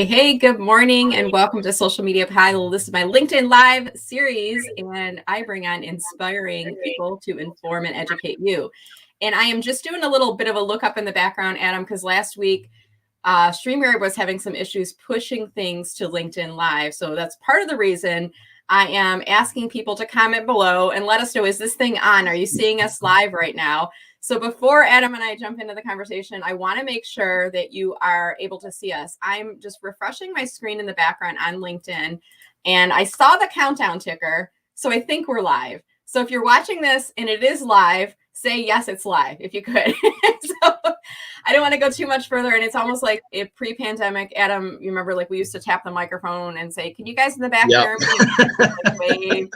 Hey, good morning and welcome to Social Media Pile. This is my LinkedIn Live series, and I bring on inspiring people to inform and educate you. And I am just doing a little bit of a look up in the background, Adam, because last week StreamYard was having some issues pushing things to LinkedIn Live. So that's part of the reason I am asking people to comment below and let us know, is this thing on? Are you seeing us live right now? So before Adam and I jump into the conversation, I want to make sure that you are able to see us. I'm just refreshing my screen in the background on LinkedIn, and I saw the countdown ticker, so I think we're live. So if you're watching this and it is live, say yes, it's live, if you could. So I don't want to go too much further, and it's almost like if pre-pandemic, Adam, you remember, like we used to tap the microphone and say, "Can you guys in the back hear me?" Like, wave.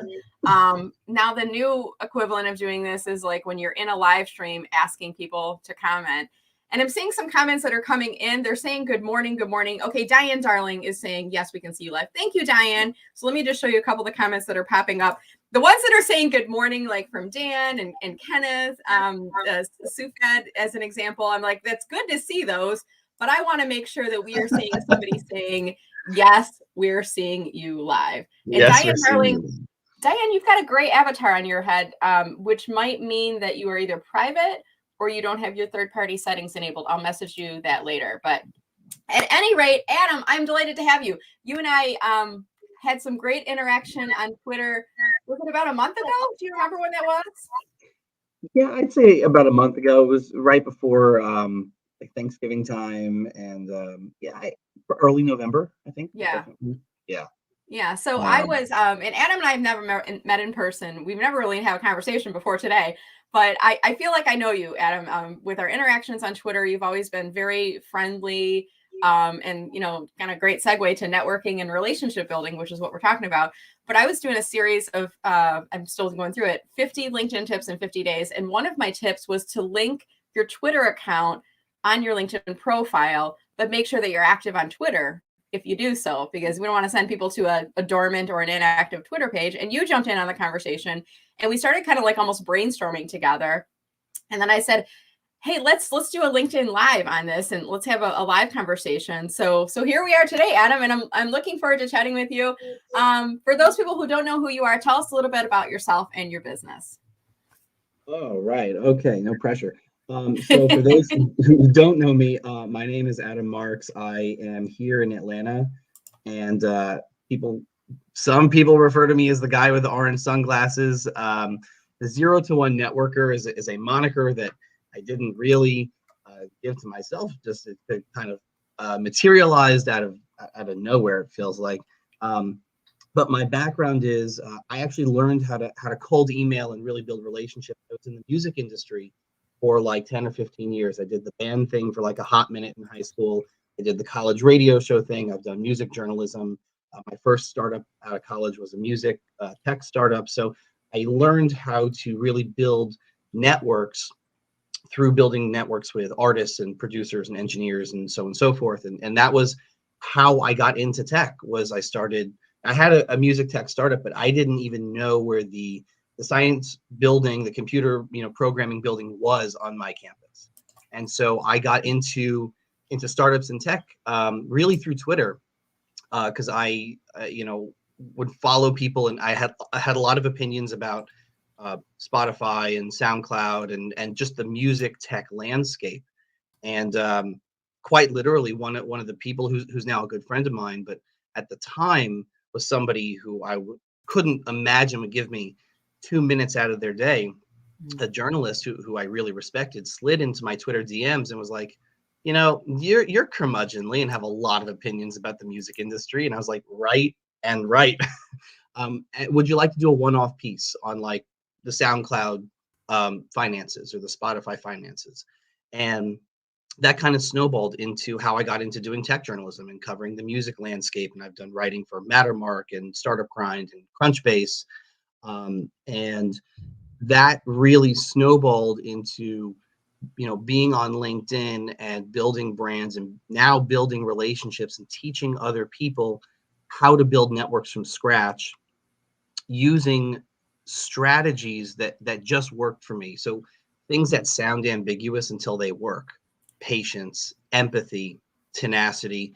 Now the new equivalent of doing this is like when you're in a live stream asking people to comment. And I'm seeing some comments that are coming in. They're saying good morning, good morning. Okay, Diane Darling is saying, yes, we can see you live. Thank you, Diane. So let me just show you a couple of the comments that are popping up. The ones that are saying good morning, like from Dan and Kenneth, Sufed as an example, I'm like, that's good to see those, but I want to make sure that we are seeing somebody saying, yes, we're seeing you live. And yes, Diane Darling, Diane, you've got a gray avatar on your head, which might mean that you are either private or you don't have your third-party settings enabled. I'll message you that later. But at any rate, Adam, I'm delighted to have you. You and I had some great interaction on Twitter. Was it about a month ago? Do you remember when that was? Yeah, I'd say about a month ago. It was right before like Thanksgiving time, and early November, I think. Yeah. Yeah. Yeah. So I was, and Adam and I have never met in person. We've never really had a conversation before today, but I feel like I know you, Adam. With our interactions on Twitter, you've always been very friendly, and kind of great segue to networking and relationship building, which is what we're talking about. But I was doing a series of, I'm still going through it, 50 LinkedIn tips in 50 days. And one of my tips was to link your Twitter account on your LinkedIn profile, but make sure that you're active on Twitter if you do so, because we don't want to send people to a dormant or an inactive Twitter page. And you jumped in on the conversation, and we started kind of like almost brainstorming together. And then I said, hey, let's do a LinkedIn Live on this, and let's have a live conversation. So here we are today, Adam, and I'm looking forward to chatting with you. For those people who don't know who you are, tell us a little bit about yourself and your business. Oh, right. Okay. No pressure. So for those who don't know me, my name is Adam Marks. I am here in Atlanta, and some people refer to me as the guy with the orange sunglasses. The 0 to 1 networker is a moniker that I didn't really give to myself, just it kind of materialized out of nowhere, it feels like. But my background is I actually learned how to cold email and really build relationships. I was in the music industry for like 10 or 15 years. I did the band thing for like a hot minute in high school. I did the college radio show thing. I've done music journalism. My first startup out of college was a music tech startup. So I learned how to really build networks through building networks with artists and producers and engineers and so on and so forth. And that was how I got into tech. I had a music tech startup, but I didn't even know where the science building, the computer, programming building was on my campus. And so I got into startups and tech really through Twitter, because I would follow people, and I had a lot of opinions about Spotify and SoundCloud and just the music tech landscape. And quite literally, one of the people who's now a good friend of mine, but at the time was somebody who I couldn't imagine would give me 2 minutes out of their day. A journalist who I really respected slid into my Twitter DMs and was like, you're curmudgeonly and have a lot of opinions about the music industry. And I was like, right. Would you like to do a one-off piece on like the SoundCloud finances or the Spotify finances? And that kind of snowballed into how I got into doing tech journalism and covering the music landscape. And I've done writing for Mattermark and Startup Grind and Crunchbase. And that really snowballed into, being on LinkedIn and building brands and now building relationships and teaching other people how to build networks from scratch using strategies that just worked for me. So things that sound ambiguous until they work: patience, empathy, tenacity,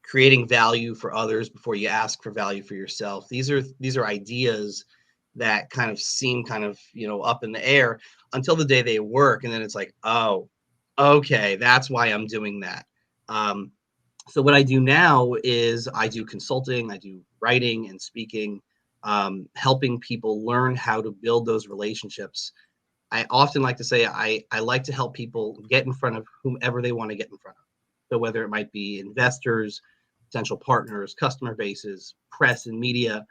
creating value for others before you ask for value for yourself. These are ideas that kind of seem kind of, up in the air until the day they work. And then it's like, oh, okay, that's why I'm doing that. So what I do now is I do consulting, I do writing and speaking, helping people learn how to build those relationships. I often like to say I like to help people get in front of whomever they want to get in front of. So whether it might be investors, potential partners, customer bases, press and media,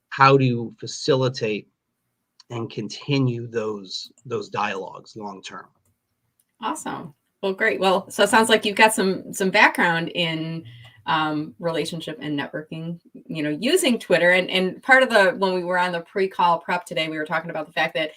how to facilitate and continue those dialogues long term. Awesome. Well, great. Well, so it sounds like you've got some background in relationship and networking, using Twitter. And part of when we were on the pre-call prep today, we were talking about the fact that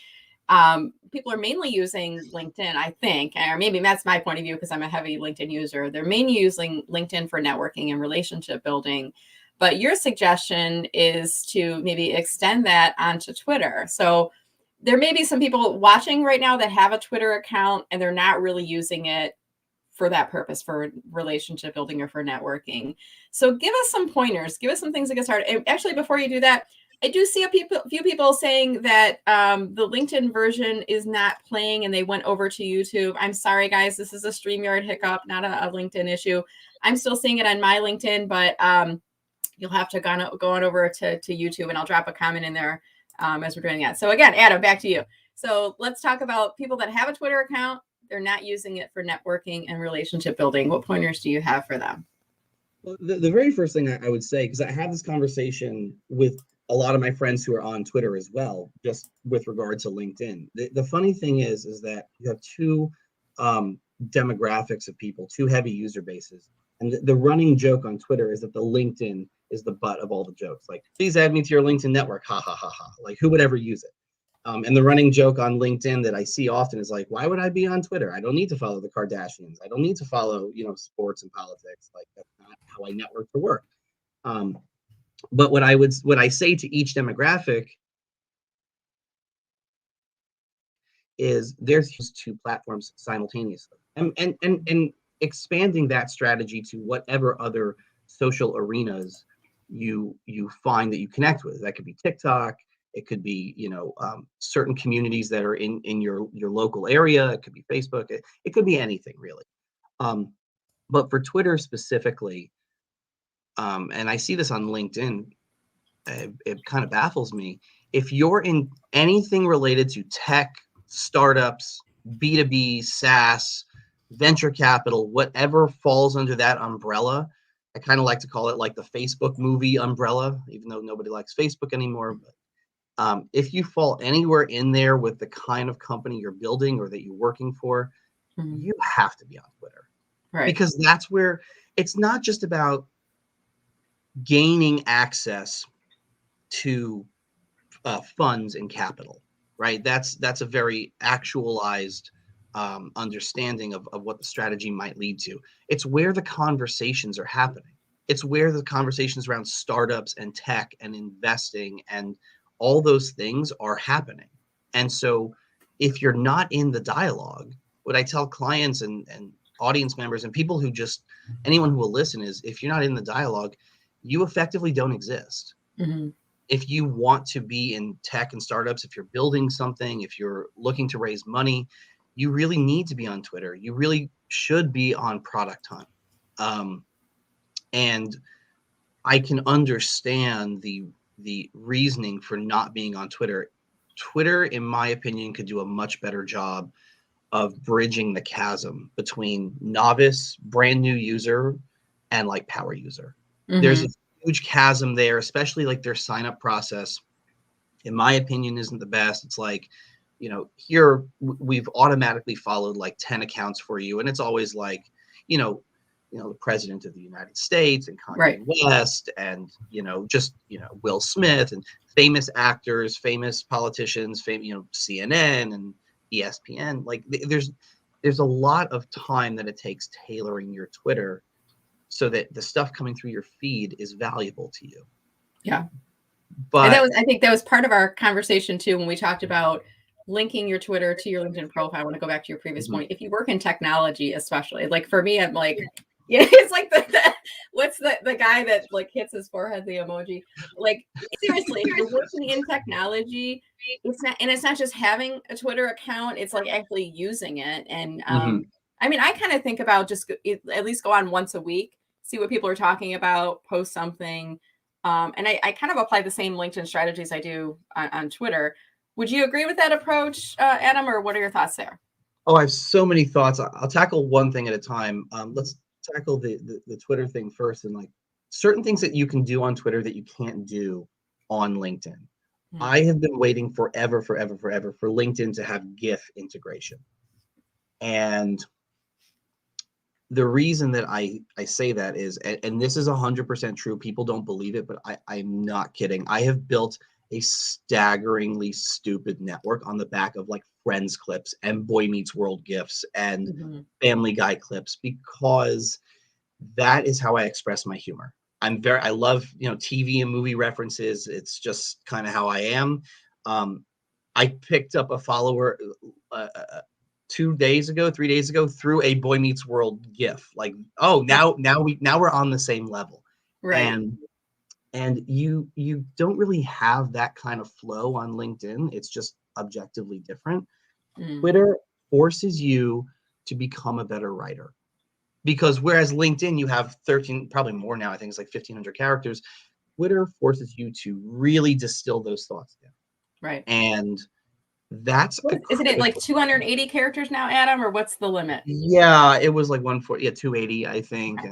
people are mainly using LinkedIn, I think, or maybe that's my point of view because I'm a heavy LinkedIn user. They're mainly using LinkedIn for networking and relationship building. But your suggestion is to maybe extend that onto Twitter. So there may be some people watching right now that have a Twitter account and they're not really using it for that purpose, for relationship building or for networking. So give us some pointers, give us some things to get started. And actually, before you do that, I do see a few people saying that the LinkedIn version is not playing and they went over to YouTube. I'm sorry, guys. This is a StreamYard hiccup, not a LinkedIn issue. I'm still seeing it on my LinkedIn, but you'll have to go on over to YouTube, and I'll drop a comment in there as we're doing that. So again, Adam, back to you. So let's talk about people that have a Twitter account. They're not using it for networking and relationship building. What pointers do you have for them? Well, the very first thing I would say, because I have this conversation with a lot of my friends who are on Twitter as well, just with regard to LinkedIn. The funny thing is that you have two demographics of people, two heavy user bases. And the running joke on Twitter is that the LinkedIn is the butt of all the jokes. Like, please add me to your LinkedIn network. Ha, ha, ha, ha. Like, who would ever use it? And the running joke on LinkedIn that I see often is like, why would I be on Twitter? I don't need to follow the Kardashians. I don't need to follow, sports and politics. Like, that's not how I network for work. But what I say to each demographic is there's two platforms simultaneously, and expanding that strategy to whatever other social arenas you find that you connect with. That could be TikTok. It could be, certain communities that are in your local area. It could be Facebook. It could be anything really. But for Twitter specifically, and I see this on LinkedIn, it kind of baffles me. If you're in anything related to tech, startups, B2B, SaaS, venture capital, whatever falls under that umbrella, I kind of like to call it like the Facebook movie umbrella, even though nobody likes Facebook anymore. But if you fall anywhere in there with the kind of company you're building or that you're working for, you have to be on Twitter. Right. Because that's where it's not just about gaining access to funds and capital, right? That's a very actualized understanding of what the strategy might lead to. It's where the conversations are happening. It's where the conversations around startups and tech and investing and all those things are happening. And so if you're not in the dialogue, what I tell clients and audience members and people who just, anyone who will listen is, if you're not in the dialogue, you effectively don't exist. Mm-hmm. If you want to be in tech and startups, if you're building something, if you're looking to raise money, you really need to be on Twitter. You really should be on Product Hunt. And I can understand the reasoning for not being on Twitter. Twitter, in my opinion, could do a much better job of bridging the chasm between novice, brand new user and like power user. Mm-hmm. There's a huge chasm there, especially like their sign up process, in my opinion, isn't the best. It's like, here we've automatically followed like 10 accounts for you. And it's always like, the president of the United States and Kanye West and, Will Smith and famous actors, famous politicians, CNN and ESPN. Like there's a lot of time that it takes tailoring your Twitter so that the stuff coming through your feed is valuable to you. Yeah. But I think that was part of our conversation too, when we talked about linking your Twitter to your LinkedIn profile. I want to go back to your previous point. If you work in technology, especially like for me, I'm like, Yeah, it's like what's the guy that like hits his forehead, the emoji. Like seriously, if you're working in technology, it's not just having a Twitter account, it's like actually using it. And Mhm. I mean, I kind of think about just at least go on once a week, see what people are talking about, post something. And I kind of apply the same LinkedIn strategies I do on Twitter. Would you agree with that approach, Adam, or what are your thoughts there? Oh, I have so many thoughts. I'll tackle one thing at a time. Let's tackle the Twitter thing first, and like certain things that you can do on Twitter that you can't do on LinkedIn. Hmm. I have been waiting forever, forever, forever for LinkedIn to have GIF integration. And the reason that I say that is, and this is 100% true, people don't believe it, but I'm not kidding. I have built a staggeringly stupid network on the back of like Friends clips and Boy Meets World gifs and Hmm. Family Guy clips, because that is how I express my humor. I love, TV and movie references. It's just kind of how I am. Um, I picked up a follower uh, uh, 2 days ago, 3 days ago, through a Boy Meets World GIF. Like, oh, Yep. now we're on the same level, Right. and you don't really have that kind of flow on LinkedIn. It's just objectively different. Mm. Twitter forces you to become a better writer, because whereas LinkedIn you have 13, probably more now, I think it's like 1,500 characters. Twitter forces you to really distill those thoughts down, Right. and that's a Isn't it like critical. 280 characters now, Adam, or what's the limit? Yeah, it was like 140, yeah, 280, I think, Okay.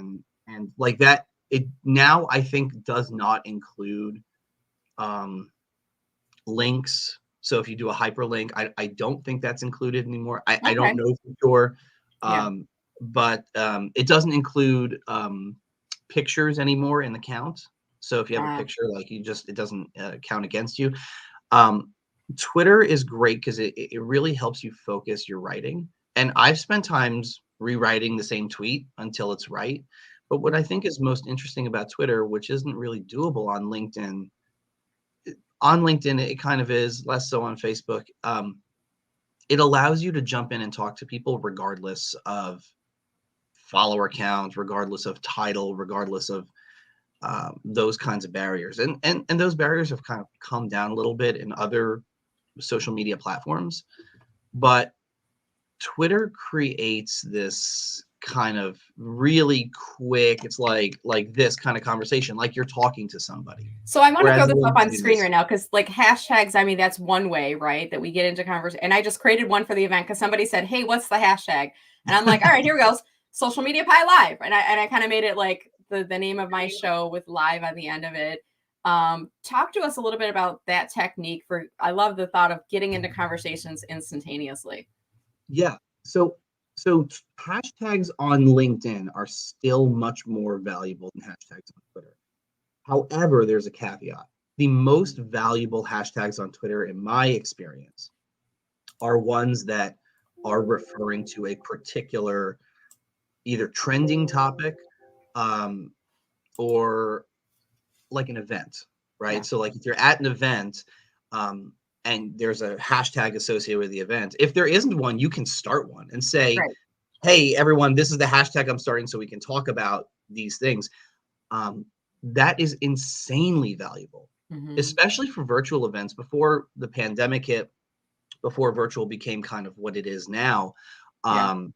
and like that. It now I think does not include um links. So if you do a hyperlink, I don't think that's included anymore. I don't Okay. know for sure. Yeah. But it doesn't include pictures anymore in the count. So if you have a Uh, picture, like it doesn't count against you. Um, Twitter is great because it really helps you focus your writing. And I've spent times rewriting the same tweet until it's right. But what I think is most interesting about Twitter, which isn't really doable on LinkedIn, it kind of is, less so on Facebook. It allows you to jump in and talk to people regardless of follower count, regardless of title, regardless of those kinds of barriers. And those barriers have kind of come down a little bit in other social media platforms, but Twitter creates this kind of really quick, it's like this kind of conversation, like you're talking to somebody. so I want to throw Whereas this up on LinkedIn screen is, right now because like hashtags, I mean, that's one way, right? That we get into conversation. And I just created one for the event because somebody said, "Hey, what's the hashtag?" And I'm like, all right, here we go. Social Media Pie Live. And I kind of made it like the name of my show with live on the end of it. Talk to us a little bit about that technique for I love the thought of getting into conversations instantaneously. yeah. So hashtags on LinkedIn are still much more valuable than hashtags on Twitter. However, there's a caveat. The most valuable hashtags on Twitter, in my experience, are ones that are referring to a particular either trending topic, um, or like an event, right? Yeah. So like if you're at an event, um, and there's a hashtag associated with the event, if there isn't one, you can start one and say, Right. hey, everyone, this is the hashtag I'm starting so we can talk about these things. Um, that is insanely valuable, Hmm. especially for virtual events. Before the pandemic hit, before virtual became kind of what it is now, Yeah. um,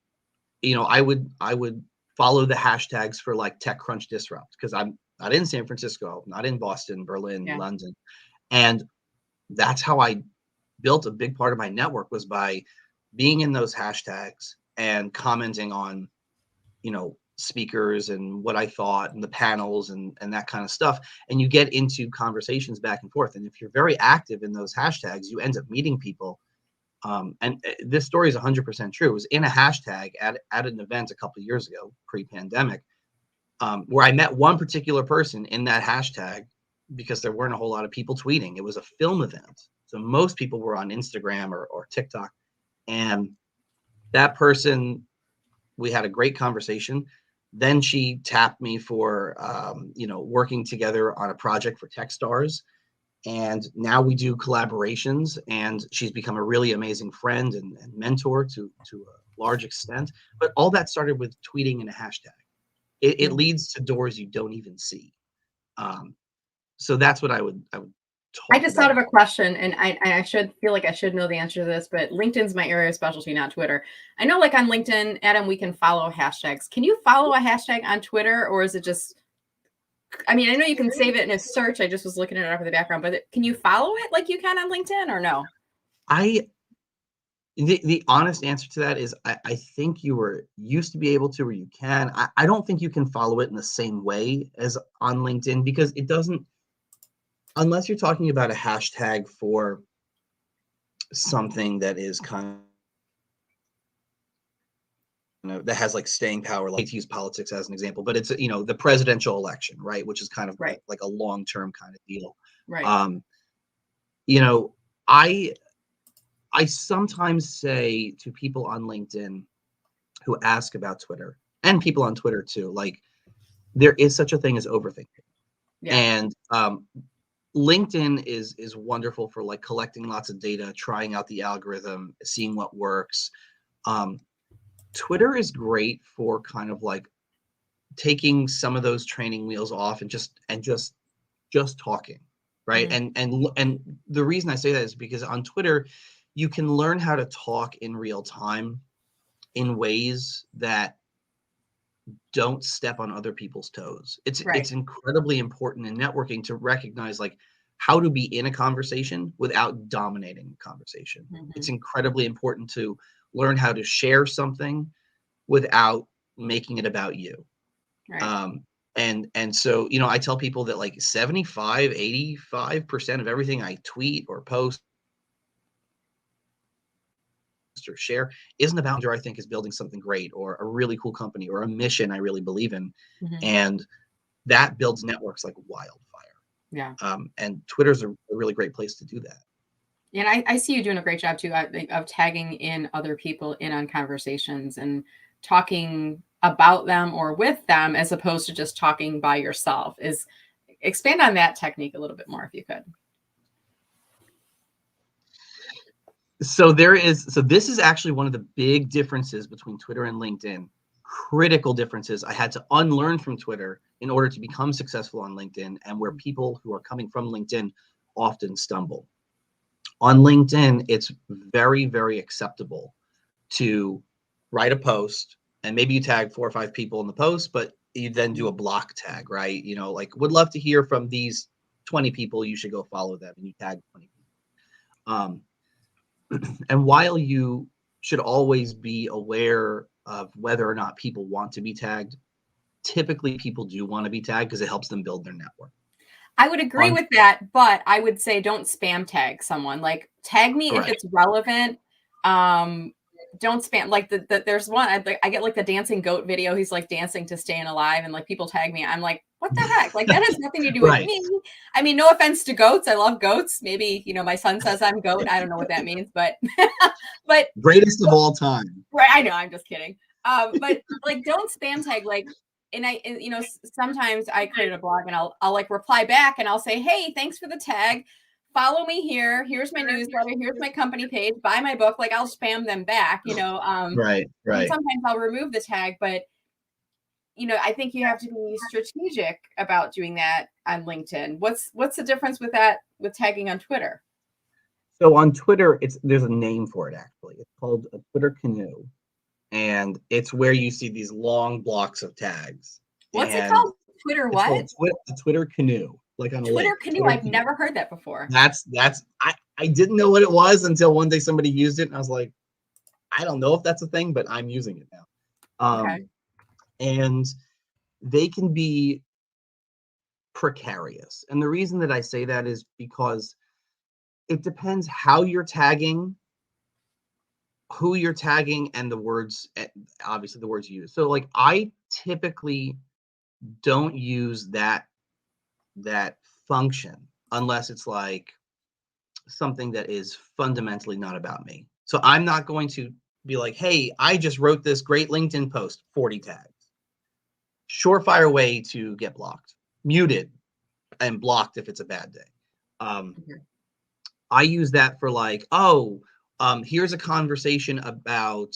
I would follow the hashtags for like TechCrunch Disrupt, because I'm not in San Francisco, not in Boston, Berlin, Yeah. London, and that's how I built a big part of my network, was by being in those hashtags and commenting on speakers and what I thought and the panels and that kind of stuff. And you get into conversations back and forth. And if you're very active in those hashtags, you end up meeting people. And this story is 100% true. It was in a hashtag at an event a couple of years ago, pre-pandemic, where I met one particular person in that hashtag because there weren't a whole lot of people tweeting. It was a film event. So most people were on Instagram or TikTok. And that person, we had a great conversation. Then she tapped me for, working together on a project for Techstars. And now we do collaborations, and she's become a really amazing friend and mentor to a large extent. But all that started with tweeting and a hashtag. it leads to doors you don't even see. So that's what I would talk I just thought about. of a question, and I should feel like I should know the answer to this, but LinkedIn's my area of specialty, not Twitter. I know, like on LinkedIn, Adam, we can follow hashtags. Can you follow a hashtag on Twitter, or is it just? I mean, I know you can save it in a search. I just was looking it up in the background, but can you follow it like you can on LinkedIn, or no? The honest answer to that is I think used to be able to, or you can. I don't think you can follow it in the same way as on LinkedIn, because it doesn't, unless you're talking about a hashtag for something that is kind of, that has like staying power, like to use politics as an example, but it's, the presidential election, right? Which is kind of Right. like a long-term kind of deal. Right. You know, I sometimes say to people on LinkedIn who ask about Twitter, and people on Twitter too, like, there is such a thing as overthinking. Yeah. And LinkedIn is wonderful for like collecting lots of data, trying out the algorithm, seeing what works. Twitter is great for kind of like taking some of those training wheels off and just talking, right? And the reason I say that is because on Twitter you can learn how to talk in real time in ways that don't step on other people's toes. It's incredibly important in networking to recognize like how to be in a conversation without dominating the conversation. It's incredibly important to learn how to share something without making it about you. Right. And so, I tell people that like 85% of everything I tweet or post or share isn't about, or I think is building something great or a really cool company or a mission I really believe in. And that builds networks like wildfire. Yeah. And Twitter's a really great place to do that. And I see you doing a great job too of tagging in other people in on conversations and talking about them or with them, as opposed to just talking by yourself. Expand on that technique a little bit more if you could. So this is actually one of the big differences between Twitter and LinkedIn. Critical differences I had to unlearn from Twitter in order to become successful on LinkedIn, and where people who are coming from LinkedIn often stumble. On LinkedIn, it's very, very acceptable to write a post, and maybe you tag 4 or 5 people in the post, but you then do a block tag, right? Like, would love to hear from these 20 people, you should go follow them, and you tag 20 people. And while you should always be aware of whether or not people want to be tagged, typically people do want to be tagged because it helps them build their network. I would agree with that, but I would say don't spam tag someone. Like, tag me if it's relevant. Don't spam. Like there's one I get like the dancing goat video. He's like dancing to Staying Alive, and like people tag me. I'm like, what the heck? Like, that has nothing to do with me. I mean, no offense to goats. I love goats. Maybe, my son says I'm goat. I don't know what that means, but but greatest of all time. Right. I know. I'm just kidding. But like, don't spam tag. Like, and sometimes I created a blog and I'll like reply back and I'll say, hey, thanks for the tag. Follow me here. Here's my newsletter. Here's my company page. Buy my book. Like, I'll spam them back. Right. And sometimes I'll remove the tag, but I think you have to be strategic about doing that on LinkedIn. What's the difference with that with tagging on Twitter? So on Twitter, there's a name for it actually. It's called a Twitter canoe, and it's where you see these long blocks of tags. What's it called? Twitter what? It's called a Twitter canoe, like on a Twitter lake. canoe. I've never heard that before. I didn't know what it was until one day somebody used it, and I was like, I don't know if that's a thing, but I'm using it now. Okay. And they can be precarious. And the reason that I say that is because it depends how you're tagging, who you're tagging, and the words, obviously the words used. So like, I typically don't use that function unless it's like something that is fundamentally not about me. So I'm not going to be like, hey, I just wrote this great LinkedIn post, 40 tags. Surefire way to get blocked, muted, and blocked if it's a bad day. I use that for like, here's a conversation about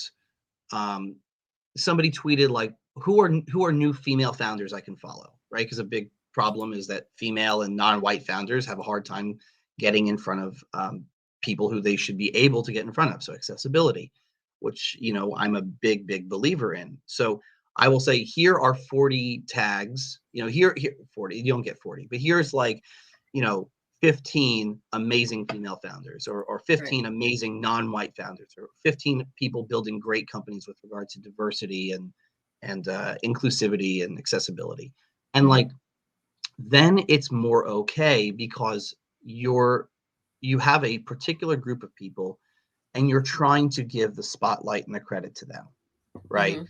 somebody tweeted like, who are new female founders I can follow, right? Because a big problem is that female and non-white founders have a hard time getting in front of people who they should be able to get in front of. So accessibility, which, you know, I'm a big believer in. So I will say, here are 40 tags, you know, here 40, you don't get 40, but here's like, you know, 15 amazing female founders, or 15 Right. amazing non-white founders, or 15 people building great companies with regard to diversity and inclusivity and accessibility. And like, then it's more okay, because you have a particular group of people and you're trying to give the spotlight and the credit to them, right? Mm-hmm.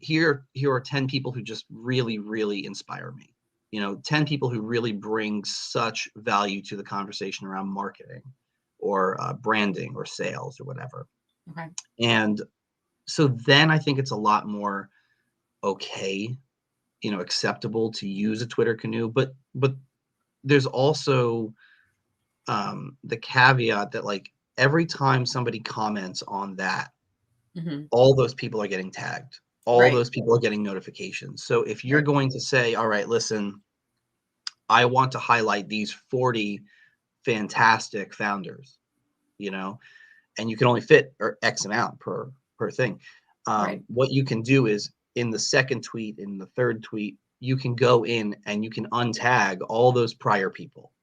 Here are 10 people who just really inspire me. You know, 10 people who really bring such value to the conversation around marketing or branding or sales or whatever. Okay. And so then I think it's a lot more okay, you know, acceptable to use a Twitter canoe. But there's also the caveat that, like, every time somebody comments on that, Mm-hmm. all those people are getting tagged. All Right. those people are getting notifications. So if you're Right. going to say, all right, listen, I want to highlight these 40 fantastic founders, you know, and you can only fit or X amount per thing. Right. What you can do is, in the second tweet, in the third tweet, you can go in and you can untag all those prior people.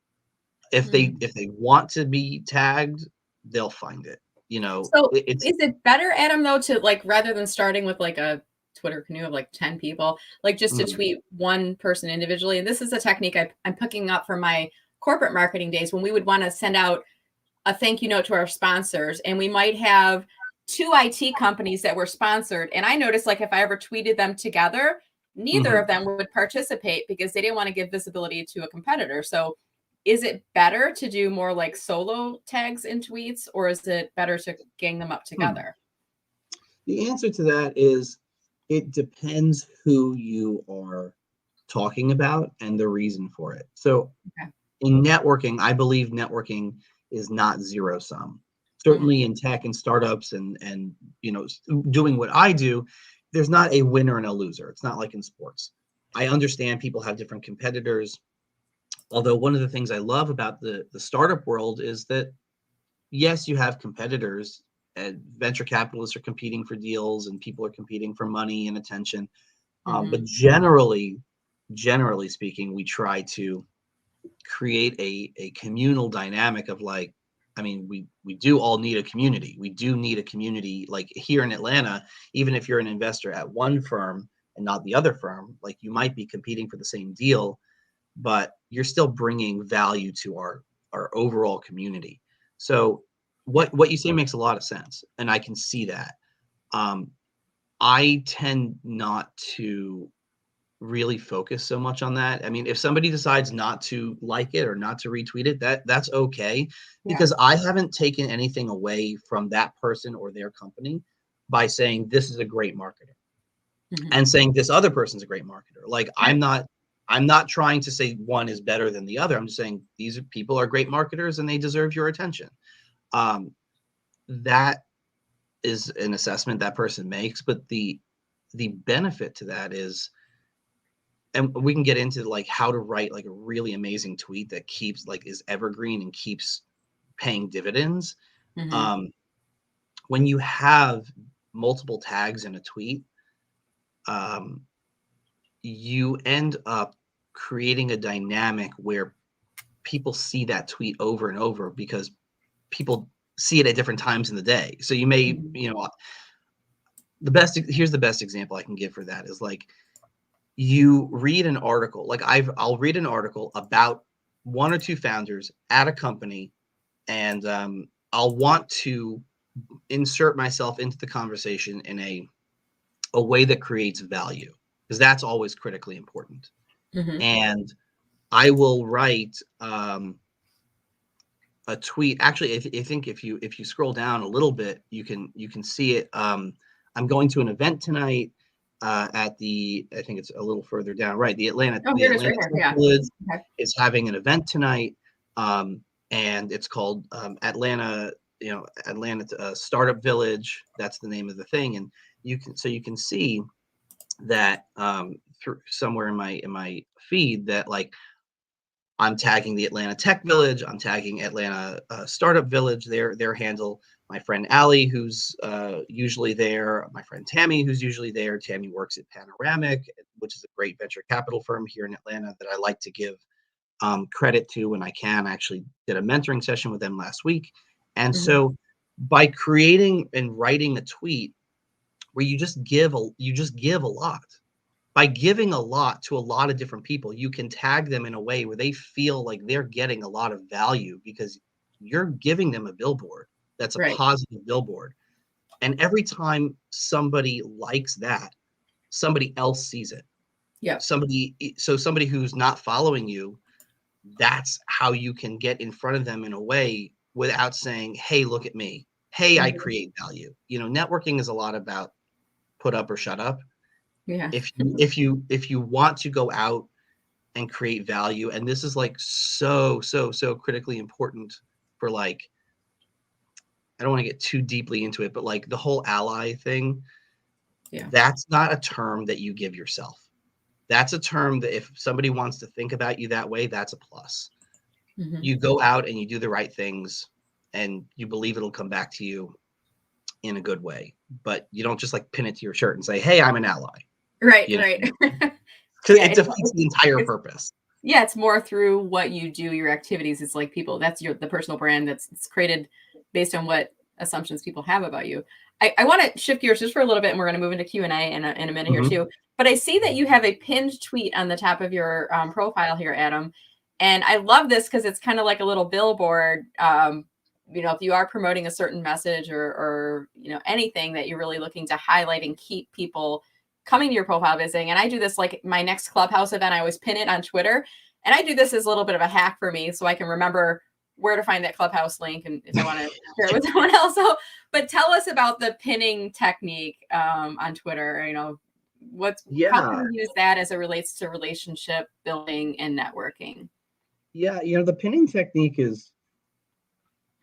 If Mm. they want to be tagged, they'll find it. You know, So it's is it better, Adam, though, to like, rather than starting with like a Twitter canoe of like 10 people, like just to mm, tweet one person individually? And this is a technique I'm picking up from my corporate marketing days, when we would want to send out a thank you note to our sponsors, and we might have two IT companies that were sponsored. And I noticed, like, if I ever tweeted them together, neither of mhm. them would participate because they didn't want to give visibility to a competitor. So is it better to do more like solo tags in tweets, or is it better to gang them up Hmm. together? The answer to that is, it depends who you are talking about and the reason for it. So Okay. in networking, I believe networking is not zero sum. Mm, Certainly in tech and startups and you know, doing what I do, there's not a winner and a loser. It's not like in sports. I understand people have different competitors. Although one of the things I love about the startup world is that, yes, you have competitors, and venture capitalists are competing for deals and people are competing for money and attention. But mhm. generally speaking, we try to create a communal dynamic of, like, I mean, we do all need a community. We do need a community. Like here in Atlanta, even if you're an investor at one firm and not the other firm, like, you might be competing for the same deal, but you're still bringing value to our overall community. So Yeah. what you say makes a lot of sense, and I can see that. Um, I tend not to really focus so much on that. I mean, if somebody decides not to like it or not to retweet it, that's okay, Yeah. because I haven't taken anything away from that person or their company by saying this is a great marketer Mhm. and saying this other person's a great marketer. Like, Right. I'm not trying to say one is better than the other. I'm just saying these people are great marketers and they deserve your attention. Um, that is an assessment that person makes, but the benefit to that is, and we can get into like how to write like a really amazing tweet that keeps, like, is evergreen and keeps paying dividends. Mhm. Um, when you have multiple tags in a tweet, um, you end up creating a dynamic where people see that tweet over and over because people see it at different times in the day. So you may, Mhm. you know, here's the best example I can give for that is, like, you read an article, like I'll read an article about one or two founders at a company, and I'll want to insert myself into the conversation in a way that creates value, because that's always critically important. Mhm. And I will write a tweet. Actually, I think if you scroll down a little bit, you can see it. I'm going to an event tonight at the, I think it's a little further down, right? The Atlanta Oh, the here it is, right Atlanta here. Tech Yeah. Village Okay. is having an event tonight, and it's called Atlanta. You know, Atlanta Startup Village. That's the name of the thing, and you can see that through somewhere in my feed that like I'm tagging the Atlanta Tech Village, I'm tagging Atlanta Startup Village, their handle. My friend Allie, who's usually there, my friend Tammy, who's usually there. Tammy works at Panoramic, which is a great venture capital firm here in Atlanta that I like to give credit to when I can. I actually did a mentoring session with them last week. And Mhm. so by creating and writing a tweet where you just give a lot. By giving a lot to a lot of different people, you can tag them in a way where they feel like they're getting a lot of value because you're giving them a billboard that's a Right. positive billboard. And every time somebody likes that, somebody else sees it. Yep. Somebody who's not following you, that's how you can get in front of them in a way without saying, hey, look at me. Hey, I Mhm. create value. Networking is a lot about put up or shut up. Yeah. If you want to go out and create value, and this is like so critically important for like, I don't want to get too deeply into it, but like the whole ally thing, Yeah. that's not a term that you give yourself. That's a term that if somebody wants to think about you that way, that's a plus. Mhm. You go out and you do the right things and you believe it'll come back to you in a good way, but you don't just like pin it to your shirt and say, hey, I'm an ally, Right, you right. know, because Yeah, it defeats the entire it's purpose. yeah, it's more through what you do, your activities. It's like people, that's the personal brand that's it's created based on what assumptions people have about you. I want to shift gears just for a little bit, and we're going to move into Q&A in a minute here Mhm. too. But I see that you have a pinned tweet on the top of your profile here, Adam. And I love this because it's kind of like a little billboard. If you are promoting a certain message or anything that you're really looking to highlight and keep people coming to your profile visiting. And I do this like my next Clubhouse event, I always pin it on Twitter. And I do this as a little bit of a hack for me so I can remember where to find that Clubhouse link and if I want to share it with someone else. So, but tell us about the pinning technique on Twitter. How can Yeah. you use that as it relates to relationship building and networking? Yeah, the pinning technique is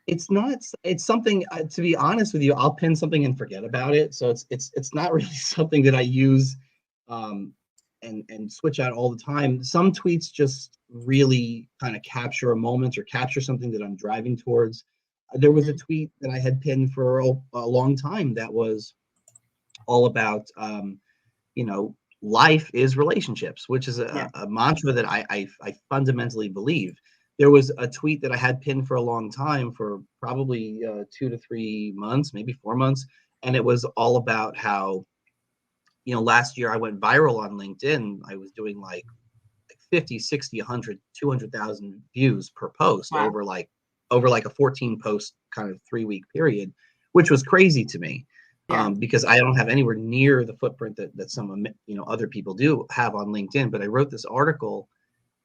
it's not it's something to be honest with you, I'll pin something and forget about it. So it's not really something that I use um and switch out all the time. Some tweets just really kind of capture a moment or capture something that I'm driving towards. There was a Mhm. tweet that I had pinned for a long time that was all about life is relationships, which is Yeah. a mantra that I fundamentally believe. There was a tweet that I had pinned for a long time, for probably 2 to 3 months, maybe 4 months, and it was all about how last year I went viral on LinkedIn. I was doing like 50, 60, 100, 200,000 views per post Wow. over like a 14 post kind of 3 week period, which was crazy to me. Yeah. Because I don't have anywhere near the footprint that some other people do have on LinkedIn. But I wrote this article,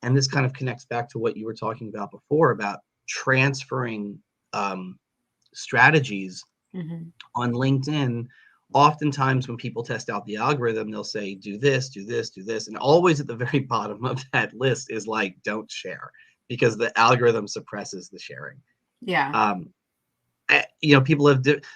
and this kind of connects back to what you were talking about before about transferring strategies Hmm. on LinkedIn. Oftentimes when people test out the algorithm, they'll say, do this, do this, do this. And always at the very bottom of that list is like, don't share, because the algorithm suppresses the sharing. Yeah. Um, People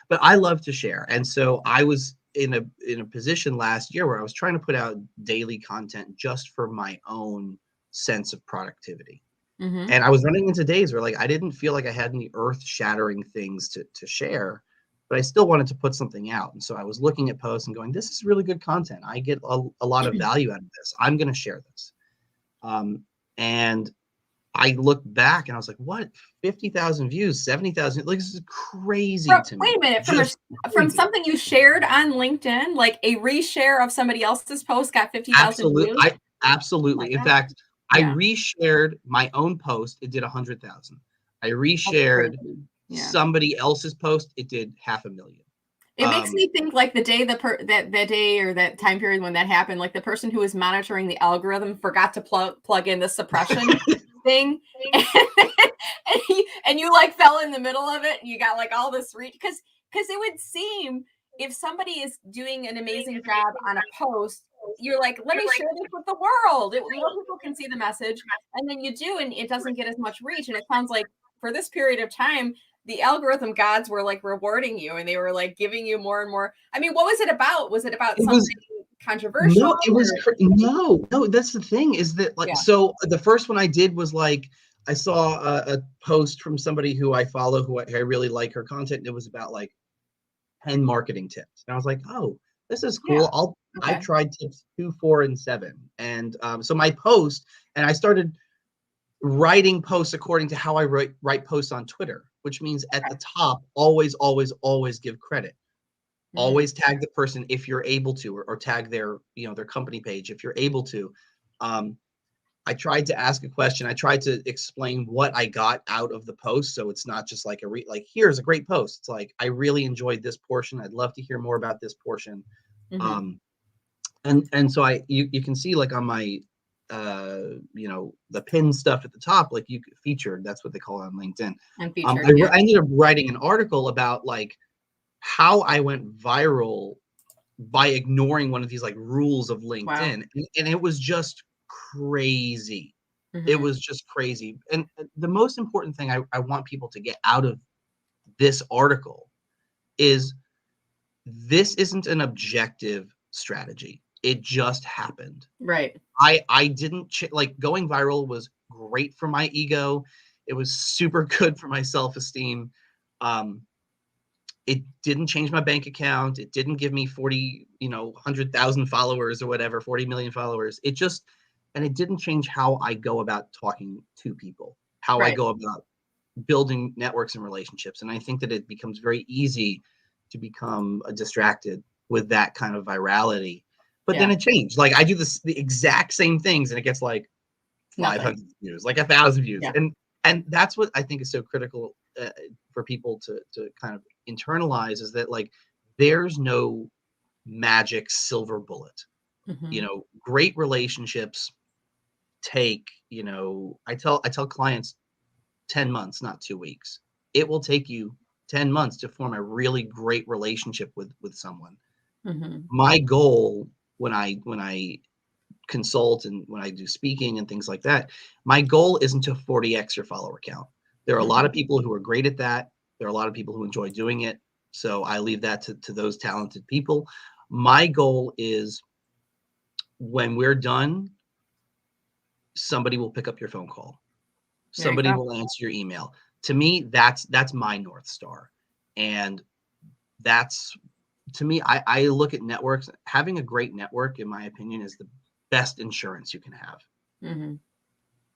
but I love to share. And so I was in a position last year where I was trying to put out daily content just for my own sense of productivity. Hmm. And I was running into days where like I didn't feel like I had any earth-shattering things to share, but I still wanted to put something out. And so I was looking at posts and going, this is really good content. I get a lot of value out of this. I'm going to share this. And I looked back and I was like, what? 50,000 views, 70,000. Like, this is crazy to Wait me. a minute, Just from crazy. something you shared on LinkedIn, like a reshare of somebody else's post got 50,000 Absolutely. views. Oh my Absolutely. In God. fact, I Yeah, reshared my own post. It did 100,000. I that's reshared crazy. Yeah. somebody else's post. It did 500,000. It makes me think like the day that day or that time period when that happened, like the person who was monitoring the algorithm forgot to plug in the suppression thing, and, and you like fell in the middle of it, and you got like all this reach because it would seem if somebody is doing an amazing job on a post, you're like, let me share this with the world. More people can see the message, and then you do, and it doesn't get as much reach. And it sounds like for this period of time the algorithm gods were like rewarding you and they were like giving you more and more. I mean, what was it about? Was it about It was something controversial? No, it was no. That's the thing is that like Yeah. so the first one I did was like I saw a post from somebody who I follow who I really like her content. And it was about like 10 marketing tips, and I was like, oh, this is Yeah. cool. I Okay. tried tips 2, 4, and 7, and so my post, and I started writing posts according to how I write posts on Twitter, which means at the top, always, always, always give credit. Mm, Always tag the person if you're able to, or tag their, their company page if you're able to. I tried to ask a question. I tried to explain what I got out of the post, so it's not just like like here's a great post. It's like I really enjoyed this portion. I'd love to hear more about this portion. mm-hmm. Um, and so you can see like on my the pin stuff at the top, like you featured, that's what they call it on LinkedIn. And featured, yeah. I ended up writing an article about like how I went viral by ignoring one of these like rules of Wow. LinkedIn, and it was just crazy. It Mm-hmm. was just crazy. And the most important thing I want people to get out of this article is this isn't an objective strategy. It just happened. Right. I didn't like going viral was great for my ego. It was super good for my self-esteem. It didn't change my bank account. It didn't give me 40, 100,000 followers or whatever, 40 million followers. And it didn't change how I go about talking to people, how I Right. go about building networks and relationships. And I think that it becomes very easy to become distracted with that kind of virality. But then Yeah. it changed. Like I do the exact same things and it gets like Nothing. 500 views, like 1,000 views. Yeah. And that's what I think is so critical for people to kind of internalize, is that like there's no magic silver bullet. Mm-hmm. Great relationships take, I tell clients 10 months, not 2 weeks. It will take you 10 months to form a really great relationship with someone. Mm-hmm. My goal when I consult and when I do speaking and things like that, my goal isn't to 40x your follower count. There are a lot Mm-hmm. of people who are great at that. There are a lot of people who enjoy doing it. So I leave that to those talented people. My goal is when we're done, somebody will pick up your phone call. There you Somebody go. will answer your email. To me, that's my North Star. And that's to me, I look at networks. Having a great network, in my opinion, is the best insurance you can have. Mm-hmm.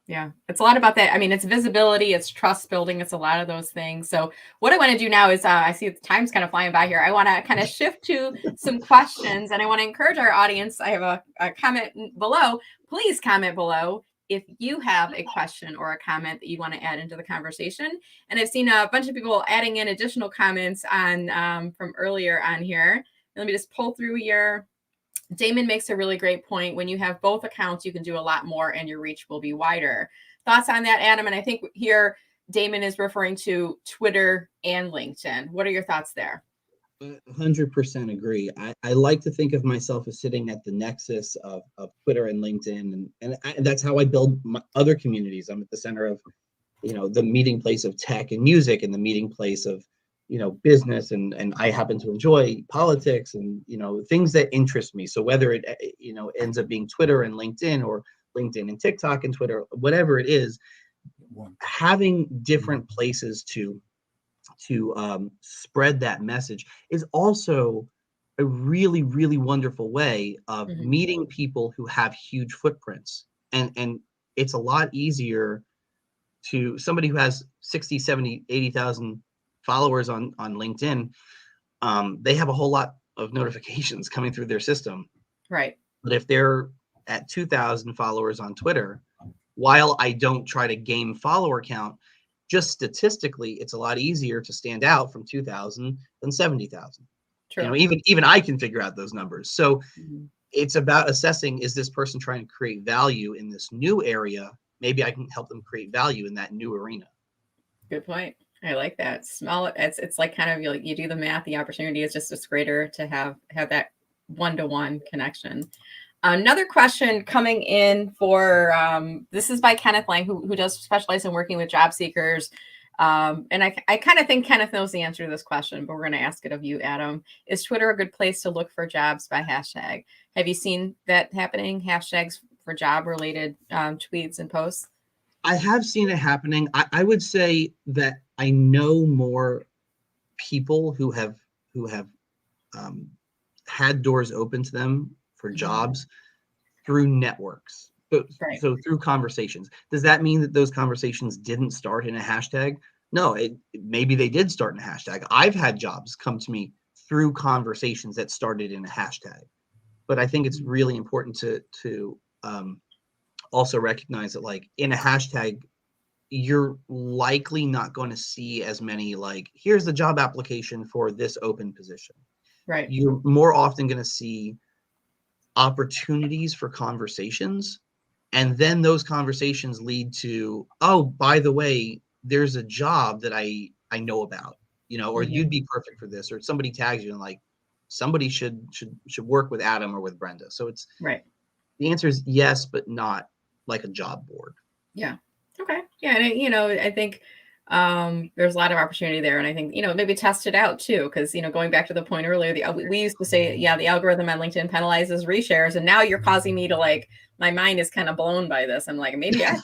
Yeah, it's a lot about that. I mean, it's visibility, it's trust building, it's a lot of those things. So, what I want to do now is I see the time's kind of flying by here. I want to kind of shift to some questions, and I want to encourage our audience. I have a comment below. Please comment below if you have a question or a comment that you want to add into the conversation. And I've seen a bunch of people adding in additional comments on from earlier on here. Let me just pull through here. Damon makes a really great point. When you have both accounts, you can do a lot more and your reach will be wider. Thoughts on that, Adam? And I think here Damon is referring to Twitter and LinkedIn. What are your thoughts there? 100% agree. I like to think of myself as sitting at the nexus of Twitter and LinkedIn, and that's how I build my other communities. I'm at the center of, the meeting place of tech and music, and the meeting place of, business, and I happen to enjoy politics and things that interest me. So whether it ends up being Twitter and LinkedIn, or LinkedIn and TikTok and Twitter, whatever it is, having different places to spread that message is also a really, really wonderful way of Mm-hmm. meeting people who have huge footprints. And it's a lot easier to somebody who has 60, 70, 80,000 followers on LinkedIn. They have a whole lot of notifications coming through their system. Right. But if they're at 2,000 followers on Twitter, while I don't try to game follower count, just statistically, it's a lot easier to stand out from 2,000 than 70,000. True. Even I can figure out those numbers. So Mm-hmm. it's about assessing, is this person trying to create value in this new area? Maybe I can help them create value in that new arena. Good point. I like that. Small. It's like kind of you do the math. The opportunity is just greater to have that one-to-one connection. Another question coming in for this is by Kenneth Lang, who does specialize in working with job seekers. And I kind of think Kenneth knows the answer to this question, but we're going to ask it of you, Adam. Is Twitter a good place to look for jobs by hashtag? Have you seen that happening? Hashtags for job related tweets and posts? I have seen it happening. I would say that I know more people who have um, had doors open to them for jobs through networks. Right. So through conversations. Does that mean that those conversations didn't start in a hashtag? No, maybe they did start in a hashtag. I've had jobs come to me through conversations that started in a hashtag. But I think it's really important to also recognize that, like, in a hashtag, you're likely not going to see as many, like, here's the job application for this open position. Right. You're more often going to see opportunities for conversations, and then those conversations lead to, oh, by the way, there's a job that I know about, or you'd be perfect for this, or somebody tags you and, like, somebody should work with Adam or with Brenda. So it's right. The answer is yes, but not like a job board. Yeah. Okay. Yeah. And I think there's a lot of opportunity there. And I think, maybe test it out too. Because, going back to the point earlier, we used to say, yeah, the algorithm on LinkedIn penalizes reshares. And now you're causing me to, like, my mind is kind of blown by this. I'm like, maybe I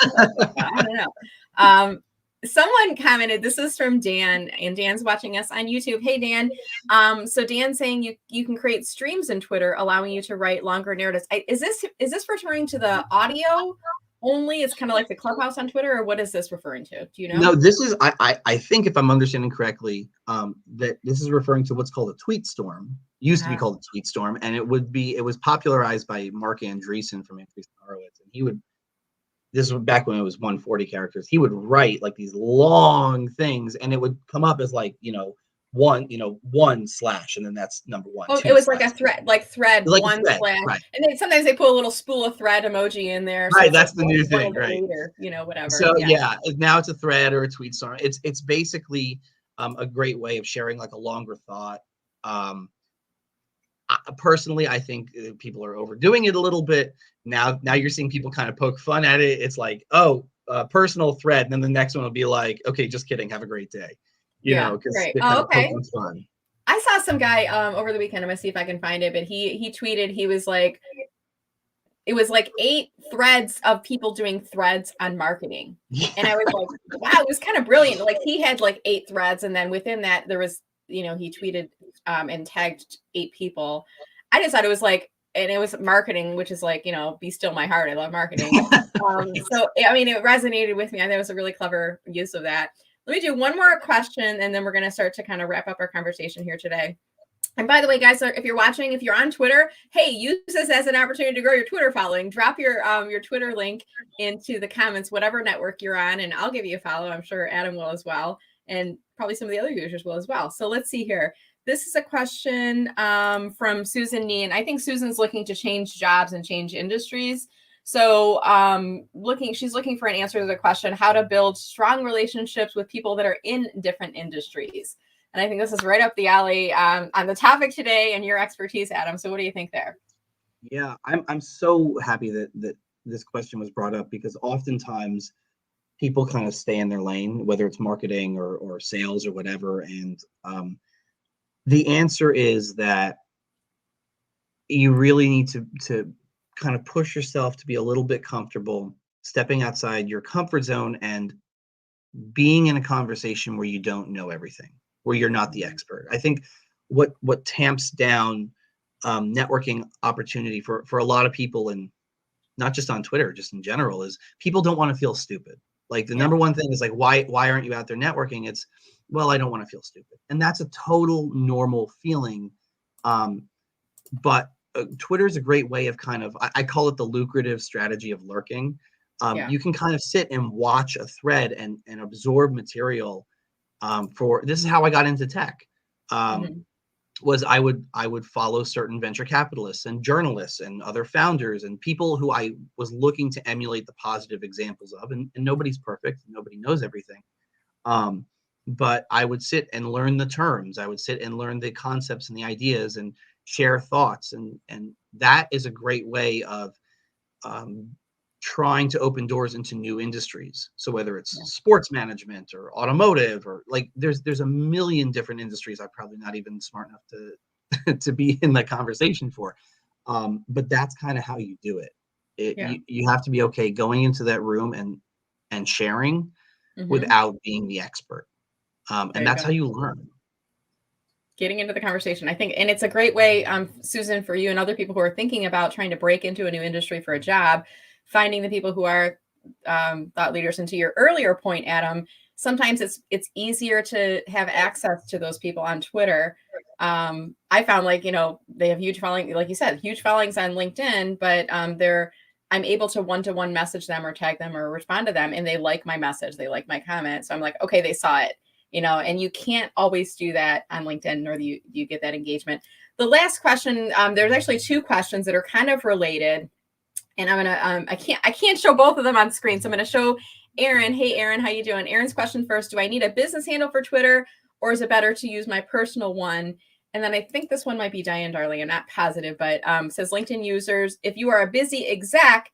don't know. Someone commented, this is from Dan, and Dan's watching us on YouTube. Hey, Dan. So Dan's saying you can create streams in Twitter, allowing you to write longer narratives. Is this referring to the audio only? It's kind of like the Clubhouse on Twitter, or what is this referring to? Do you know? No, this is, I think, if I'm understanding correctly, that this is referring to what's called a tweet storm. Used to be called a tweet storm, and it was popularized by Mark Andreessen from Andreessen Horowitz, and this was back when it was 140 characters. He would write like these long things, and it would come up as, like, one slash, and then that's number one. Oh, it was like a thread, like one thread, slash, right? And then sometimes they put a little spool of thread emoji in there. So right, that's the new thing, right? Later, whatever. So yeah, now it's a thread or a tweet storm. It's basically a great way of sharing, like, a longer thought. Personally, I think people are overdoing it a little bit. Now you're seeing people kind of poke fun at it. It's like, oh, personal thread, and then the next one will be like, okay, just kidding, have a great day. Because right. they're kind of poking fun. I saw some guy over the weekend. I'm gonna see if I can find it, but he tweeted, he was like, it was like 8 threads of people doing threads on marketing. And I was like, wow, it was kind of brilliant. Like, he had like 8 threads, and then within that there was, he tweeted and tagged 8 people. I just thought it was like, and it was marketing, which is like, be still my heart. I love marketing. So, I mean, it resonated with me. I think it was a really clever use of that. Let me do one more question, and then we're going to start to kind of wrap up our conversation here today. And by the way, guys, if you're watching, if you're on Twitter, hey, use this as an opportunity to grow your Twitter following. Drop your Twitter link into the comments, whatever network you're on, and I'll give you a follow. I'm sure Adam will as well, and probably some of the other users will as well. So let's see here. This is a question from Susan Nee, and I think Susan's looking to change jobs and change industries. So she's looking for an answer to the question, how to build strong relationships with people that are in different industries. And I think this is right up the alley on the topic today and your expertise, Adam. So what do you think there? Yeah, I'm so happy that this question was brought up, because oftentimes people kind of stay in their lane, whether it's marketing or sales or whatever. And the answer is that you really need to kind of push yourself to be a little bit comfortable stepping outside your comfort zone and being in a conversation where you don't know everything, where you're not the expert. I think what tamps down networking opportunity for a lot of people, and not just on Twitter, just in general, is people don't want to feel stupid. Like, the number one thing is, like, why aren't you out there networking? It's, well, I don't want to feel stupid. And that's a total normal feeling. But Twitter is a great way of kind of, I call it the lucrative strategy of lurking. You can kind of sit and watch a thread and absorb material. This is how I got into tech. Was I would follow certain venture capitalists and journalists and other founders and people who I was looking to emulate the positive examples of, and nobody's perfect, nobody knows everything. But I would sit and learn the terms. I would sit and learn the concepts and the ideas and share thoughts, and that is a great way of trying to open doors into new industries. So whether it's Yeah. sports management or automotive, or like there's a million different industries I'm probably not even smart enough to to be in the conversation for. But that's kind of how you do it. Yeah. You have to be okay going into that room and sharing Hmm. without being the expert. There And you that's how go. you learn. Getting into the conversation, I think, and it's a great way, Susan, for you and other people who are thinking about trying to break into a new industry for a job, finding the people who are thought leaders. And to your earlier point, Adam, sometimes it's easier to have access to those people on Twitter. I found, like, they have huge following, like you said, huge followings on LinkedIn, but I'm able to one-to-one message them or tag them or respond to them, and they like my message, they like my comment. So I'm like, okay, they saw it. And you can't always do that on LinkedIn, nor do you get that engagement. The last question, there's actually two questions that are kind of related, and I'm gonna, I can't show both of them on screen, so I'm gonna show Aaron. Hey, Aaron, how you doing? Aaron's question first: do I need a business handle for Twitter, or is it better to use my personal one? And then I think this one might be Diane Darling. I'm not positive, but says LinkedIn users, if you are a busy exec,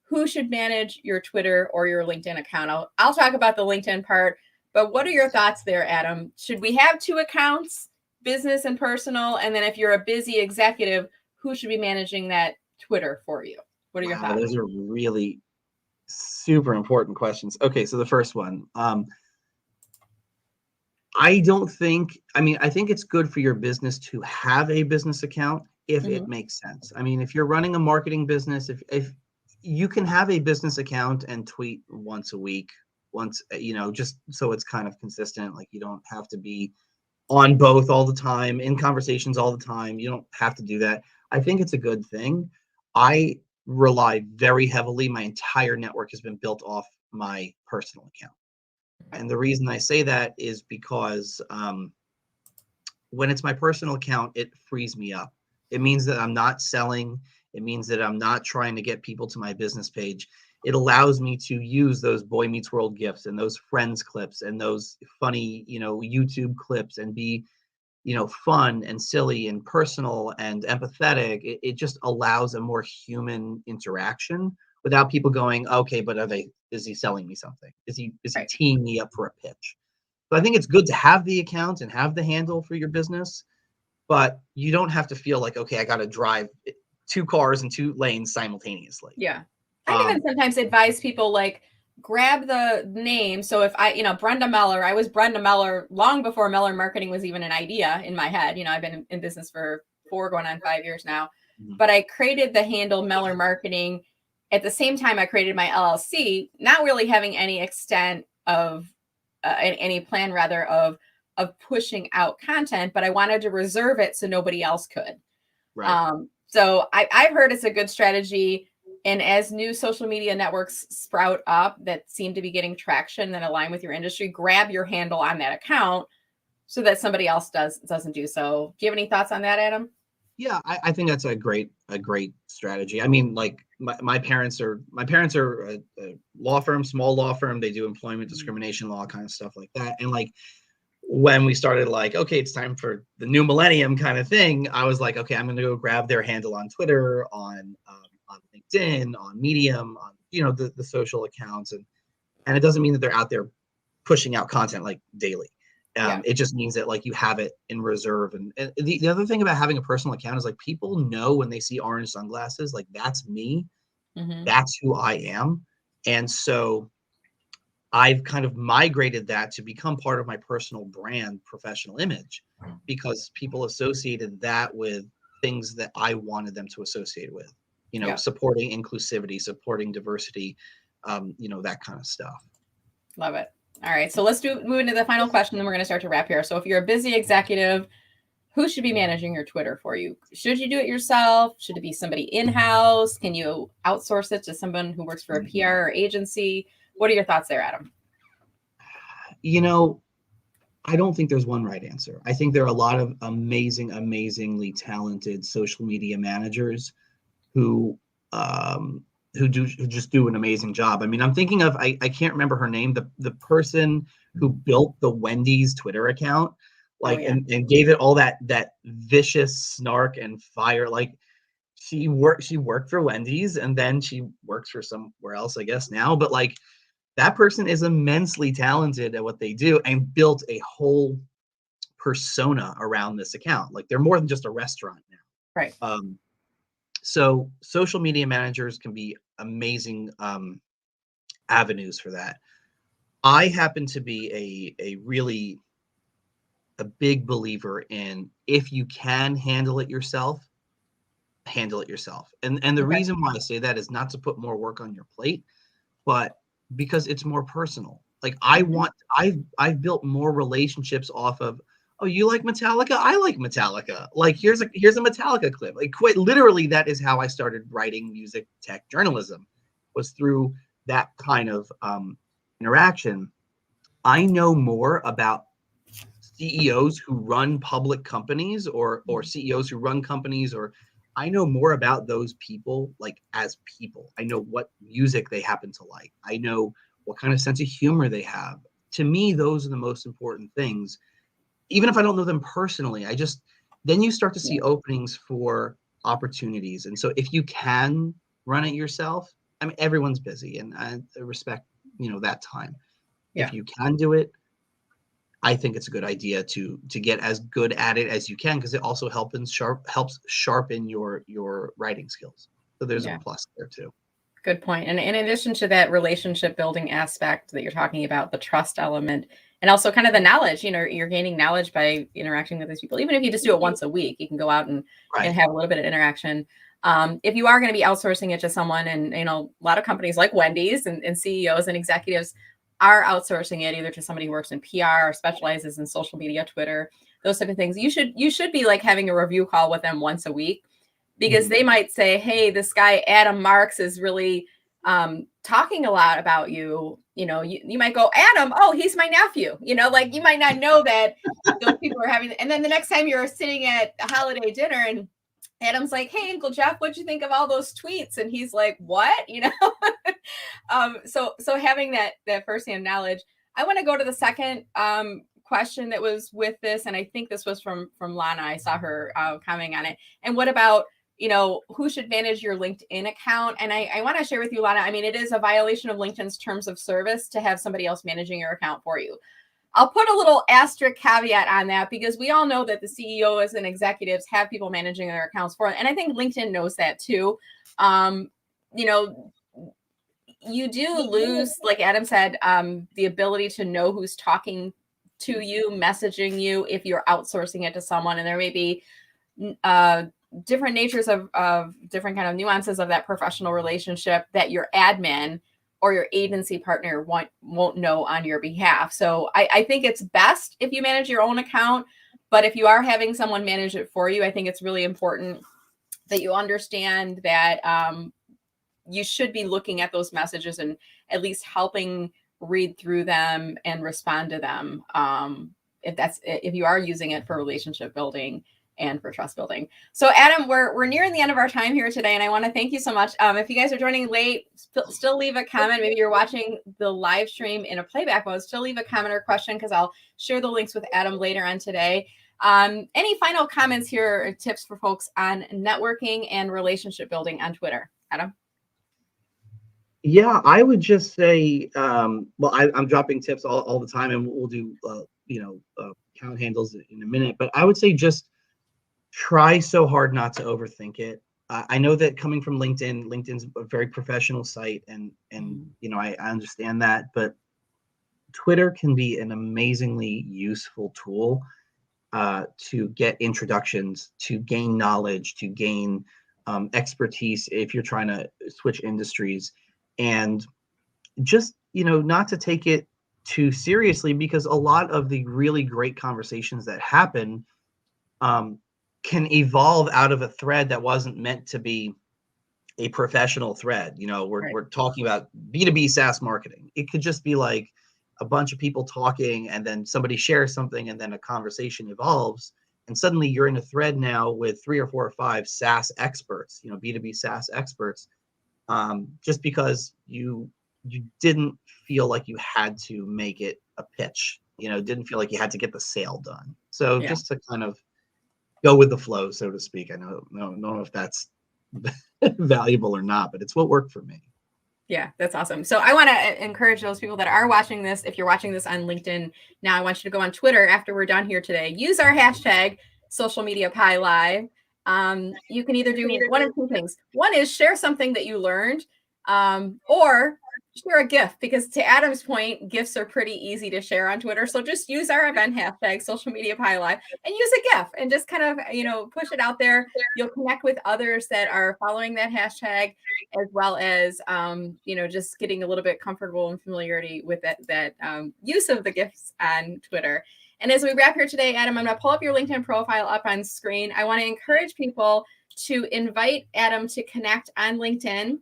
who should manage your Twitter or your LinkedIn account? I'll talk about the LinkedIn part. But what are your thoughts there, Adam? Should we have two accounts, business and personal? And then if you're a busy executive, who should be managing that Twitter for you? What are your Wow, thoughts? those are really super important questions. Okay, so the first one, I don't think, I mean, I think it's good for your business to have a business account if it Mm-hmm. makes sense. I mean, if you're running a marketing business, if you can have a business account and tweet once a week, once, just so it's kind of consistent, like you don't have to be on both all the time, in conversations all the time. You don't have to do that. I think it's a good thing. I rely very heavily, my entire network has been built off my personal account. And the reason I say that is because when it's my personal account, it frees me up. It means that I'm not selling. It means that I'm not trying to get people to my business page. It allows me to use those Boy Meets World gifs and those Friends clips and those funny, YouTube clips, and be, fun and silly and personal and empathetic. It just allows a more human interaction without people going, okay, but is he selling me something? Is he Right. teeing me up for a pitch? So I think it's good to have the account and have the handle for your business, but you don't have to feel like, okay, I got to drive two cars in two lanes simultaneously. Yeah. I've even Um, sometimes advised people, like, grab the name. So if Brenda Meller, I was Brenda Meller long before Meller Marketing was even an idea in my head. I've been in business for going on 5 years now, but I created the handle Meller Marketing. At the same time, I created my LLC, not really having any extent of any plan, rather, of pushing out content, but I wanted to reserve it so nobody else could. right. So I've heard it's a good strategy. And as new social media networks sprout up that seem to be getting traction that align with your industry, grab your handle on that account so that somebody else doesn't do so. Do you have any thoughts on that, Adam? Yeah, I think that's a great strategy. I mean, like my parents are a law firm, small law firm. They do employment discrimination law kind of stuff like that. And like when we started, like, okay, it's time for the new millennium kind of thing, I was like, okay, I'm going to go grab their handle on Twitter, on LinkedIn, on Medium, on the social accounts, and it doesn't mean that they're out there pushing out content like daily. Yeah. It just means that, like, you have it in reserve. And the other thing about having a personal account is, like, people know when they see orange sunglasses, like, that's me, Mm-hmm. that's who I am. And so I've kind of migrated that to become part of my personal brand, professional image, because people associated that with things that I wanted them to associate with, Yeah. supporting inclusivity, supporting diversity, that kind of stuff. Love it. All right. So let's move into the final question, then we're going to start to wrap here. So if you're a busy executive, who should be managing your Twitter for you? Should you do it yourself? Should it be somebody in-house? Can you outsource it to someone who works for a PR or agency? What are your thoughts there, Adam? I don't think there's one right answer. I think there are a lot of amazingly talented social media managers who just do an amazing job. I mean, I'm thinking of, I can't remember her name, the person who built the Wendy's Twitter account, like, yeah. and gave it all that vicious snark and fire. Like, she worked for Wendy's, and then she works for somewhere else, I guess, now. But like, that person is immensely talented at what they do and built a whole persona around this account. Like, they're more than just a restaurant now. Right. So social media managers can be amazing avenues for that. I happen to be a really a big believer in, if you can handle it yourself, handle it yourself. And the Okay. reason why I say that is not to put more work on your plate, but because it's more personal. Like, I've built more relationships off of, oh, you like Metallica? I like Metallica. Like, here's a Metallica clip. Like, quite literally, that is how I started writing music tech journalism, was through that kind of interaction. I know more about CEOs who run public companies, or CEOs who run companies, or I know more about those people, like, as people. I know what music they happen to like. I know what kind of sense of humor they have. To me, those are the most important things. Even if I don't know them personally, then you start to see openings for opportunities. And so if you can run it yourself, I mean, everyone's busy, and I respect, that time. Yeah. If you can do it, I think it's a good idea to get as good at it as you can, because it also helps sharpen your writing skills. So there's a Yeah. plus there too. Good point. And in addition to that relationship building aspect that you're talking about, the trust element, and also kind of the knowledge, you're gaining knowledge by interacting with these people. Even if you just do it once a week, you can go out and Right. have a little bit of interaction. If you are going to be outsourcing it to someone, and a lot of companies like Wendy's and CEOs and executives are outsourcing it either to somebody who works in PR or specializes in social media, Twitter, those type of things. You should be like having a review call with them once a week, because they might say, hey, this guy, Adam Marks, is really talking a lot about you. You might go, Adam, oh, he's my nephew. Like, you might not know that those people are having, and then the next time you're sitting at a holiday dinner and Adam's like, hey, Uncle Jeff, what'd you think of all those tweets? And he's like, what? So having that firsthand knowledge. I want to go to the second question that was with this, and I think this was from Lana. I saw her commenting on it. And what about, who should manage your LinkedIn account? And I want to share with you, Lana, I mean, it is a violation of LinkedIn's terms of service to have somebody else managing your account for you. I'll put a little asterisk caveat on that, because we all know that the CEOs and executives have people managing their accounts for them. And I think LinkedIn knows that too. You do lose, like Adam said, the ability to know who's talking to you, messaging you, if you're outsourcing it to someone. And there may be different natures of different kind of nuances of that professional relationship that your admin or your agency partner won't know on your behalf. So I think it's best if you manage your own account, but if you are having someone manage it for you, I think it's really important that you understand that you should be looking at those messages and at least helping read through them and respond to them. If you are using it for relationship building and for trust building. So Adam, we're nearing the end of our time here today, and I want to thank you so much. If you guys are joining late, still leave a comment. Maybe you're watching the live stream in a playback mode, still leave a comment or question, because I'll share the links with Adam later on today. Any final comments here or tips for folks on networking and relationship building on Twitter? Adam? Yeah, I would just say, well, I'm dropping tips all the time, and we'll do, account handles in a minute, but I would say just try so hard not to overthink it. I know that coming from LinkedIn's a very professional site, and I understand that, but Twitter can be an amazingly useful tool to get introductions, to gain knowledge, to gain expertise if you're trying to switch industries, and just not to take it too seriously, because a lot of the really great conversations that happen can evolve out of a thread that wasn't meant to be a professional thread. We're talking about B2B SaaS marketing. It could just be like a bunch of people talking, and then somebody shares something, and then a conversation evolves, and suddenly you're in a thread now with 3 or 4 or 5 SaaS experts, B2B SaaS experts, just because you didn't feel like you had to make it a pitch, didn't feel like you had to get the sale done. So just to kind of go with the flow, so to speak. I don't know if that's valuable or not, but it's what worked for me. Yeah, that's awesome. So I want to encourage those people that are watching this. If you're watching this on LinkedIn now, I want you to go on Twitter after we're done here today. Use our hashtag social media pie live. You can either do one of two things. One is share something that you learned, or share a GIF, because to Adam's point, GIFs are pretty easy to share on Twitter. So just use our event hashtag social media pie live and use a GIF and just kind of, push it out there. You'll connect with others that are following that hashtag, as well as, just getting a little bit comfortable and familiarity with that use of the GIFs on Twitter. And as we wrap here today, Adam, I'm going to pull up your LinkedIn profile up on screen. I want to encourage people to invite Adam to connect on LinkedIn.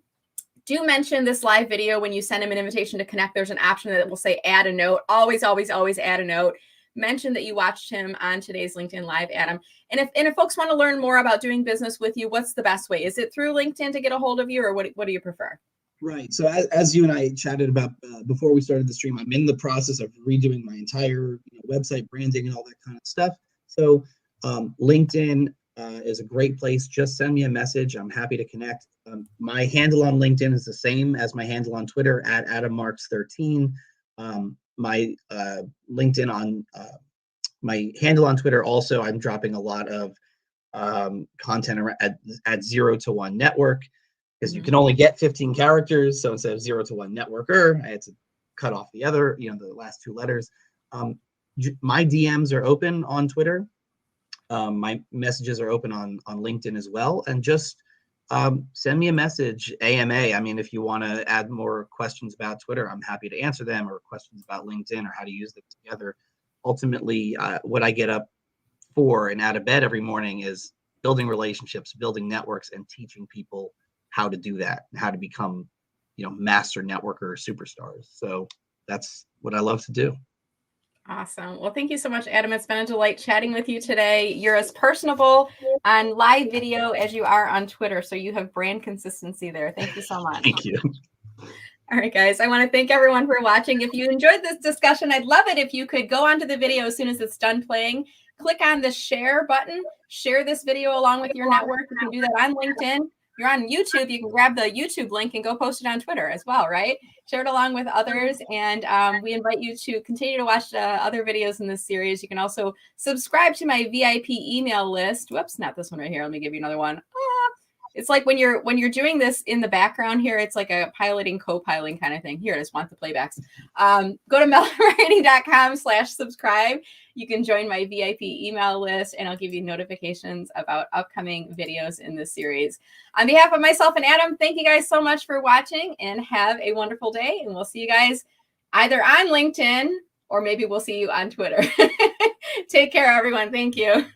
Do mention this live video when you send him an invitation to connect. There's an option that will say add a note. Always, always, always add a note. Mention that you watched him on today's LinkedIn Live, Adam. And if folks want to learn more about doing business with you, what's the best way? Is it through LinkedIn to get a hold of you, or what do you prefer? Right. So as you and I chatted about before we started the stream, I'm in the process of redoing my entire website branding and all that kind of stuff. So LinkedIn is a great place. Just send me a message. I'm happy to connect. My handle on LinkedIn is the same as my handle on Twitter, at AdamMarks13. My LinkedIn on my handle on Twitter also, I'm dropping a lot of content at 0 to 1 network, because you can only get 15 characters. So instead of 0 to 1 networker, I had to cut off the other, the last two letters. My DMs are open on Twitter. My messages are open on LinkedIn as well. And just send me a message, AMA. I mean, if you want to add more questions about Twitter, I'm happy to answer them, or questions about LinkedIn or how to use them together. Ultimately, what I get up for and out of bed every morning is building relationships, building networks, and teaching people how to do that, and how to become, master networker superstars. So that's what I love to do. Awesome. Well, thank you so much, Adam. It's been a delight chatting with you today. You're as personable on live video as you are on Twitter, so you have brand consistency there. Thank you so much. Thank you. All right, guys, I want to thank everyone for watching. If you enjoyed this discussion, I'd love it if you could go onto the video as soon as it's done playing. Click on the share button. Share this video along with your network. You can do that on LinkedIn. If you're on YouTube, you can grab the YouTube link and go post it on Twitter as well, right? Share it along with others. And we invite you to continue to watch other videos in this series. You can also subscribe to my VIP email list. Whoops, not this one right here. Let me give you another one. It's like when you're doing this in the background here, it's like a piloting, co-piloting kind of thing. Here, I just want the playbacks. Go to melonwriting.com/subscribe. You can join my VIP email list, and I'll give you notifications about upcoming videos in this series. On behalf of myself and Adam, thank you guys so much for watching, and have a wonderful day. And we'll see you guys either on LinkedIn, or maybe we'll see you on Twitter. Take care, everyone. Thank you.